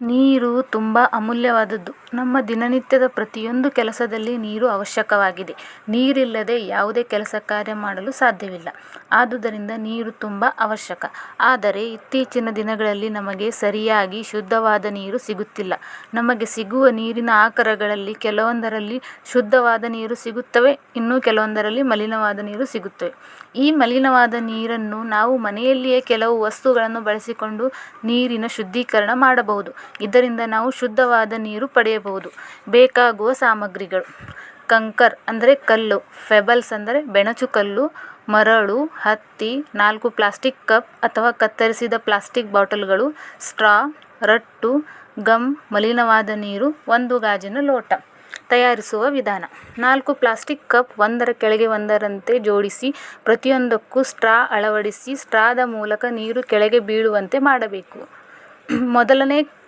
ನೀರು ತುಂಬ ಅಮೂಲ್ಯವಾದದ್ದು. ನಮ್ಮ ದಿನನಿತ್ಯದ ಪ್ರತಿಯೊಂದು ಕೆಲಸದಲ್ಲಿ ನೀರು ಅವಶ್ಯಕವಾಗಿದೆ. ನೀರಿಲ್ಲದೆ ಯಾವುದೇ ಕೆಲಸ ಕಾರ್ಯ ಮಾಡಲು ಸಾಧ್ಯವಿಲ್ಲ. ಆದುದರಿಂದ ನೀರು ತುಂಬ ಅವಶ್ಯಕ. ಆದರೆ ಇತ್ತೀಚಿನ ದಿನಗಳಲ್ಲಿ ನಮಗೆ ಸರಿಯಾಗಿ ಶುದ್ಧವಾದ ನೀರು ಸಿಗುತ್ತಿಲ್ಲ. ನಮಗೆ ಸಿಗುವ ನೀರಿನ ಆಕರಗಳಲ್ಲಿ ಕೆಲವೊಂದರಲ್ಲಿ ಶುದ್ಧವಾದ ನೀರು ಸಿಗುತ್ತವೆ, ಇನ್ನು ಕೆಲವೊಂದರಲ್ಲಿ ಮಲಿನವಾದ ನೀರು ಸಿಗುತ್ತವೆ. ಈ ಮಲಿನವಾದ ನೀರನ್ನು ನಾವು ಮನೆಯಲ್ಲಿಯೇ ಕೆಲವು ವಸ್ತುಗಳನ್ನು ಬಳಸಿಕೊಂಡು ನೀರಿನ ಶುದ್ಧೀಕರಣ ಮಾಡಬಹುದು. ಇದರಿಂದ ನಾವು ಶುದ್ಧವಾದ ನೀರು ಪಡೆಯಬಹುದು. ಬೇಕಾಗುವ ಸಾಮಗ್ರಿಗಳು: ಕಂಕರ್ ಅಂದರೆ ಕಲ್ಲು, ಪೆಬಲ್ಸ್ ಅಂದರೆ ಬೆಣಚುಕಲ್ಲು, ಮರಳು, ಹತ್ತಿ, 4 ಪ್ಲಾಸ್ಟಿಕ್ ಕಪ್ ಅಥವಾ ಕತ್ತರಿಸಿದ ಪ್ಲಾಸ್ಟಿಕ್ ಬಾಟಲ್ಗಳು, ಸ್ಟ್ರಾ, ರಟ್ಟು, ಗಮ್, ಮಲಿನವಾದ ನೀರು, 1 ಗಾಜಿನ ಲೋಟ. ತಯಾರಿಸುವ ವಿಧಾನ: 4 ಪ್ಲಾಸ್ಟಿಕ್ ಕಪ್ ಒಂದರ ಕೆಳಗೆ ಒಂದರಂತೆ ಜೋಡಿಸಿ ಪ್ರತಿಯೊಂದಕ್ಕೂ ಸ್ಟ್ರಾ ಅಳವಡಿಸಿ ಸ್ಟ್ರಾದ ಮೂಲಕ ನೀರು ಕೆಳಗೆ ಬೀಳುವಂತೆ ಮಾಡಬೇಕು.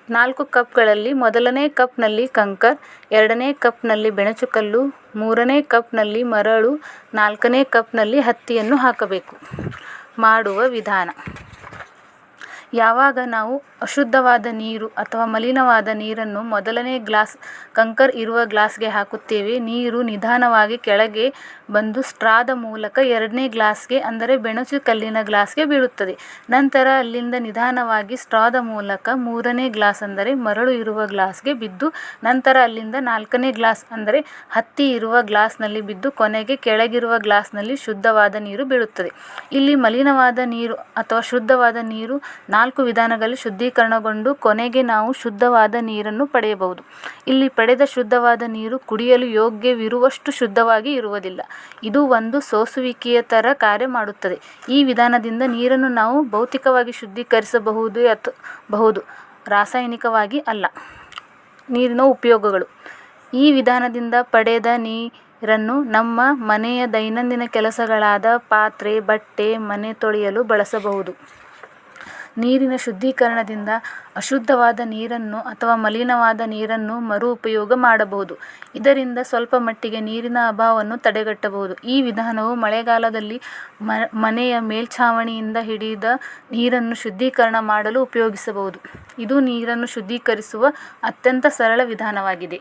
4 ಕಪ್ಗಳಲ್ಲಿ ಮೊದಲನೇ ಕಪ್ನಲ್ಲಿ ಕಂಕರ್, 2ನೇ ಕಪ್ನಲ್ಲಿ ಬೆಣಚುಕಲ್ಲು, 3ನೇ ಕಪ್ನಲ್ಲಿ ಮರಳು, 4ನೇ ಕಪ್ನಲ್ಲಿ ಹತ್ತಿಯನ್ನು ಹಾಕಬೇಕು. ಮಾಡುವ ವಿಧಾನ: ಯಾವಾಗ ನಾವು ಅಶುದ್ಧವಾದ ನೀರು ಅಥವಾ ಮಲಿನವಾದ ನೀರನ್ನು ಮೊದಲನೇ ಗ್ಲಾಸ್ ಕಂಕರ್ ಇರುವ ಗ್ಲಾಸ್ಗೆ ಹಾಕುತ್ತೇವೆ, ನೀರು ನಿಧಾನವಾಗಿ ಕೆಳಗೆ ಬಂದು ಸ್ಟ್ರಾದ ಮೂಲಕ 2ನೇ ಗ್ಲಾಸ್ಗೆ ಅಂದರೆ ಬೆಣಚುಕಲ್ಲಿನ ಗ್ಲಾಸ್ಗೆ ಬೀಳುತ್ತದೆ. ನಂತರ ಅಲ್ಲಿಂದ ನಿಧಾನವಾಗಿ ಸ್ಟ್ರಾದ ಮೂಲಕ 3ನೇ ಗ್ಲಾಸ್ ಅಂದರೆ ಮರಳು ಇರುವ ಗ್ಲಾಸ್ಗೆ ಬಿದ್ದು ನಂತರ ಅಲ್ಲಿಂದ 4ನೇ ಗ್ಲಾಸ್ ಅಂದರೆ ಹತ್ತಿ ಇರುವ ಗ್ಲಾಸ್ನಲ್ಲಿ ಬಿದ್ದು ಕೊನೆಗೆ ಕೆಳಗಿರುವ ಗ್ಲಾಸ್ನಲ್ಲಿ ಶುದ್ಧವಾದ ನೀರು ಬೀಳುತ್ತದೆ. ಇಲ್ಲಿ ಮಲಿನವಾದ ನೀರು ಅಥವಾ ಶುದ್ಧವಾದ ನೀರು 4 ವಿಧಾನಗಳಲ್ಲಿ ಶುದ್ಧೀಕರಣಗೊಂಡು ಕೊನೆಗೆ ನಾವು ಶುದ್ಧವಾದ ನೀರನ್ನು ಪಡೆಯಬಹುದು. ಇಲ್ಲಿ ಪಡೆದ ಶುದ್ಧವಾದ ನೀರು ಕುಡಿಯಲು ಯೋಗ್ಯವಿರುವಷ್ಟು ಶುದ್ಧವಾಗಿ ಇರುವುದಿಲ್ಲ. ಇದು ಒಂದು ಸೋಸುವಿಕೆಯ ಥರ ಕಾರ್ಯ ಮಾಡುತ್ತದೆ. ಈ ವಿಧಾನದಿಂದ ನೀರನ್ನು ನಾವು ಭೌತಿಕವಾಗಿ ಶುದ್ಧೀಕರಿಸಬಹುದು, ರಾಸಾಯನಿಕವಾಗಿ ಅಲ್ಲ. ನೀರಿನ ಉಪಯೋಗಗಳು: ಈ ವಿಧಾನದಿಂದ ಪಡೆದ ನೀರನ್ನು ನಮ್ಮ ಮನೆಯ ದೈನಂದಿನ ಕೆಲಸಗಳಾದ ಪಾತ್ರೆ, ಬಟ್ಟೆ, ಮನೆ ತೊಳೆಯಲು ಬಳಸಬಹುದು. ನೀರಿನ ಶುದ್ಧೀಕರಣದಿಂದ ಅಶುದ್ಧವಾದ ನೀರನ್ನು ಅಥವಾ ಮಲಿನವಾದ ನೀರನ್ನು ಮರು ಉಪಯೋಗ ಮಾಡಬಹುದು. ಇದರಿಂದ ಸ್ವಲ್ಪ ಮಟ್ಟಿಗೆ ನೀರಿನ ಅಭಾವವನ್ನು ತಡೆಗಟ್ಟಬಹುದು. ಈ ವಿಧಾನವು ಮಳೆಗಾಲದಲ್ಲಿ ಮನೆಯ ಮೇಲ್ಛಾವಣಿಯಿಂದ ಹಿಡಿದ ನೀರನ್ನು ಶುದ್ಧೀಕರಣ ಮಾಡಲು ಉಪಯೋಗಿಸಬಹುದು. ಇದು ನೀರನ್ನು ಶುದ್ಧೀಕರಿಸುವ ಅತ್ಯಂತ ಸರಳ ವಿಧಾನವಾಗಿದೆ.